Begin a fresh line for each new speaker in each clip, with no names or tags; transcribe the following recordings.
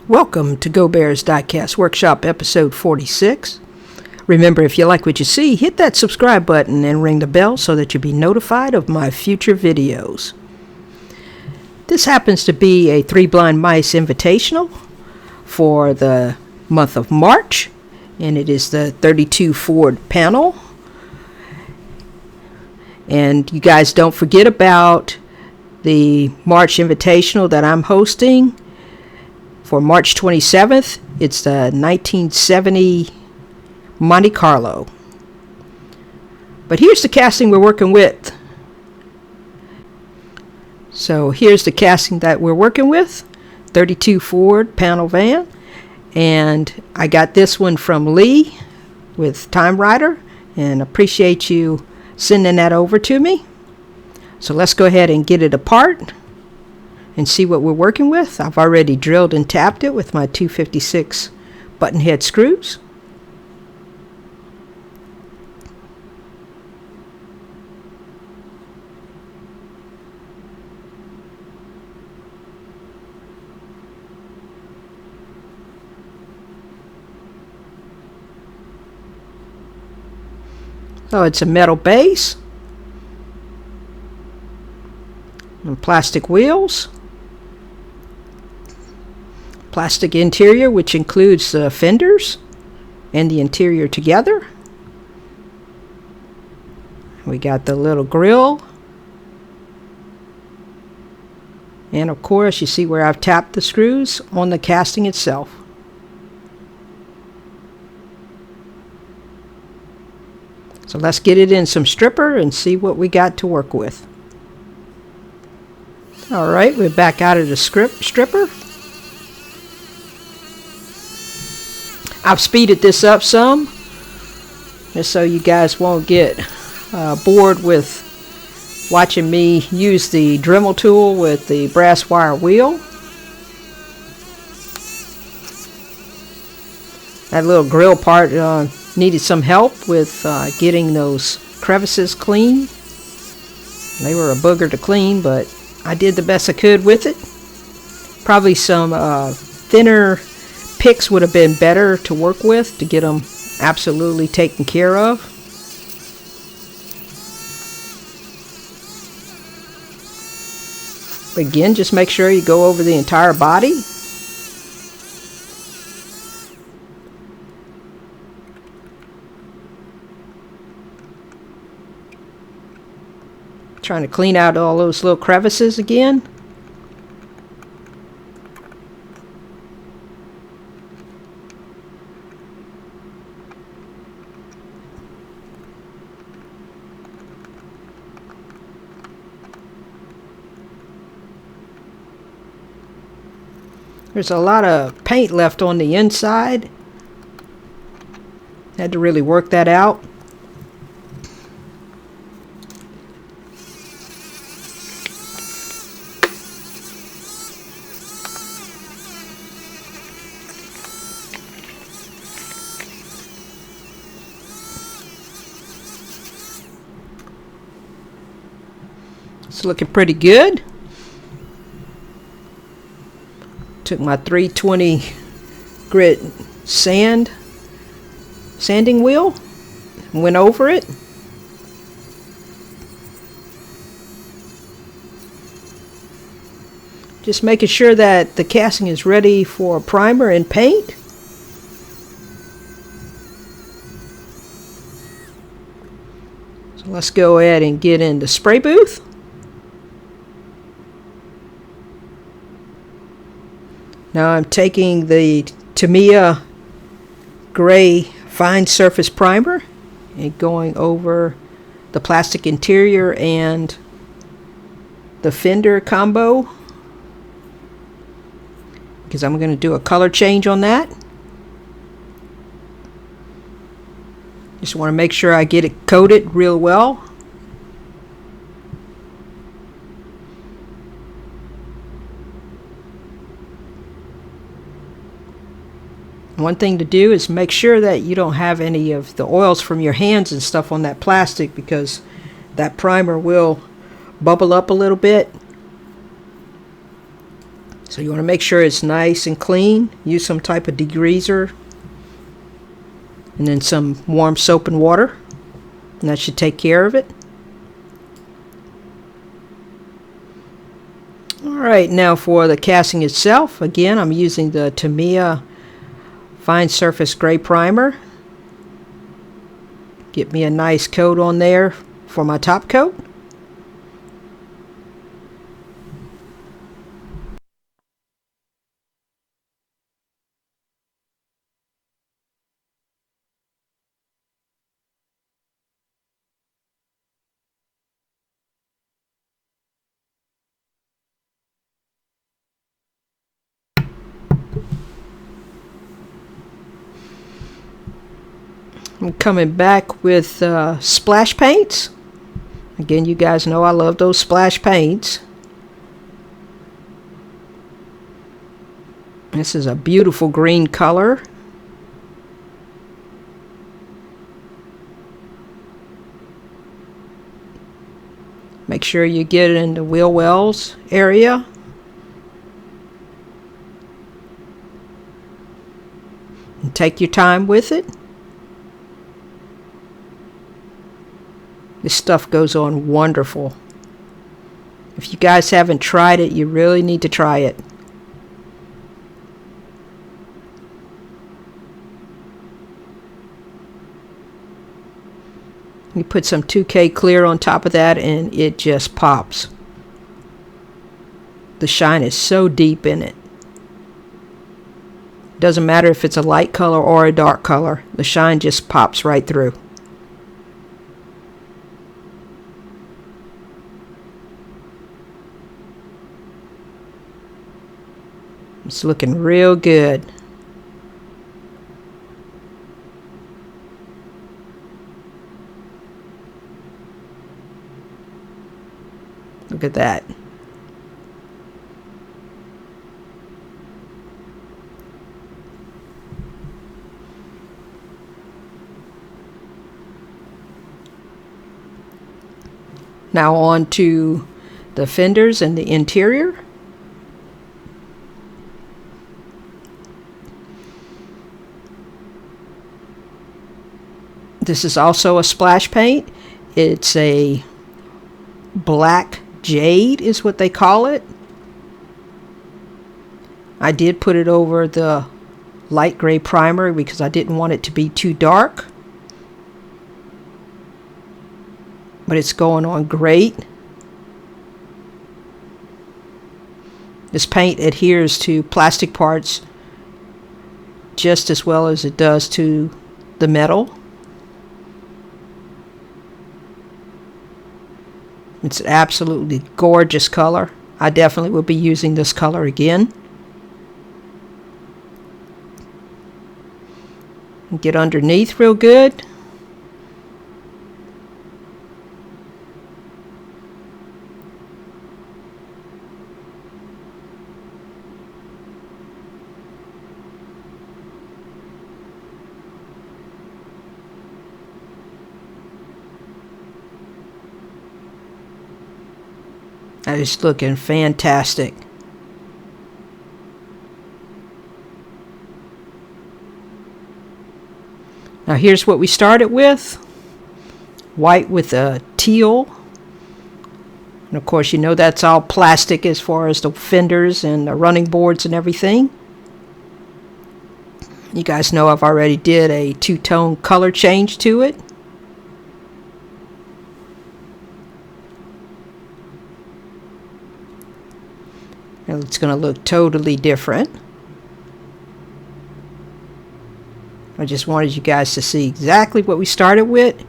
Welcome to Go Bears Diecast Workshop episode 46. Remember, if you like what you see, hit that subscribe button and ring the bell so that you'll be notified of my future videos. This happens to be a 3 Blind Mice Invitational for the month of March, and it is the 32 Ford panel. And you guys don't forget about the March Invitational that I'm hosting. For March 27th, it's the 1970 Monte Carlo. But here's the casting we're working with. So here's the casting that we're working with. 32 Ford panel van. And I got this one from Lee with Time Rider. And appreciate you sending that over to me. So let's go ahead and get it apart and see what we're working with. I've already drilled and tapped it with my 256 button head screws. So it's a metal base and plastic wheels. Plastic interior, which includes the fenders and the interior together. We got the little grill. And of course, you see where I've tapped the screws on the casting itself. So let's get it in some stripper and see what we got to work with. Alright, we're back out of the stripper. I've speeded this up some, just so you guys won't get bored with watching me use the Dremel tool with the brass wire wheel. That little grill part needed some help with getting those crevices clean. They were a booger to clean, but I did the best I could with it. Probably some thinner picks would have been better to work with to get them absolutely taken care of. But again, just make sure you go over the entire body. Trying to clean out all those little crevices again. There's a lot of paint left on the inside. Had to really work that out. It's looking pretty good. Took my 320 grit sanding wheel, went over it. Just making sure that the casting is ready for primer and paint. So let's go ahead and get in the spray booth. Now I'm taking the Tamiya gray fine surface primer and going over the plastic interior and the fender combo, because I'm going to do a color change on that. Just want to make sure I get it coated real well. One thing to do is make sure that you don't have any of the oils from your hands and stuff on that plastic, because that primer will bubble up a little bit. So you want to make sure it's nice and clean. Use some type of degreaser and then some warm soap and water, and that should take care of it. Alright, now for the casting itself, again I'm using the Tamiya Fine Surface Gray Primer. Get me a nice coat on there for my top coat. I'm coming back with splash paints. Again, you guys know I love those splash paints. This is a beautiful green color. Make sure you get it in the wheel wells area. And take your time with it. This stuff goes on wonderful. If you guys haven't tried it, you really need to try it. You put some 2K clear on top of that and it just pops. The shine is so deep in it. Doesn't matter if it's a light color or a dark color. The shine just pops right through. It's looking real good. Look at that. Now on to the fenders and the interior. This is also a splash paint. It's a black jade is what they call it. I did put it over the light gray primer because I didn't want it to be too dark. But it's going on great. This paint adheres to plastic parts just as well as it does to the metal. It's an absolutely gorgeous color. I definitely will be using this color again. Get underneath real good. That is looking fantastic. Now here's what we started with. White with a teal. And of course you know that's all plastic as far as the fenders and the running boards and everything. You guys know I've already did a two-tone color change to it. And it's going to look totally different. I just wanted you guys to see exactly what we started with.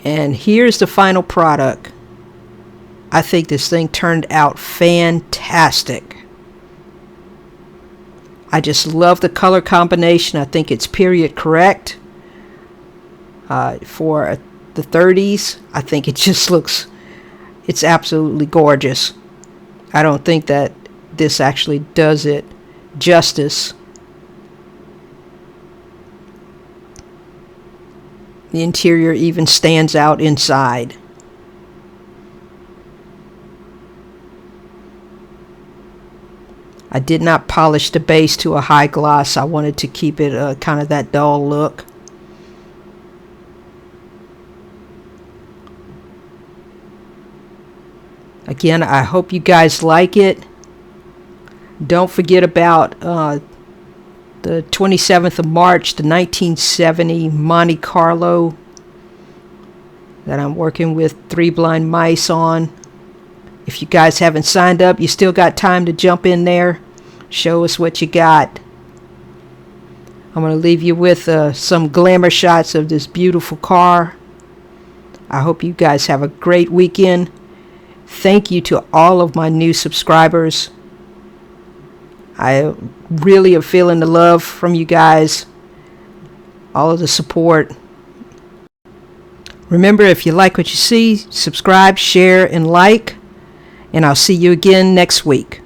And here's the final product. I think this thing turned out fantastic. I just love the color combination. I think it's period correct. For the 30s, I think it just looks, it's absolutely gorgeous. I don't think that this actually does it justice. The interior even stands out inside. I did not polish the base to a high gloss. I wanted to keep it kind of that dull look. Again, I hope you guys like it. Don't forget about the 27th of March, the 1970 Monte Carlo that I'm working with 3 Blind Mice on. If you guys haven't signed up, you still got time to jump in there. Show us what you got. I'm going to leave you with some glamour shots of this beautiful car. I hope you guys have a great weekend. Thank you to all of my new subscribers. I really am feeling the love from you guys. All of the support. Remember, if you like what you see, subscribe, share, and like. And I'll see you again next week.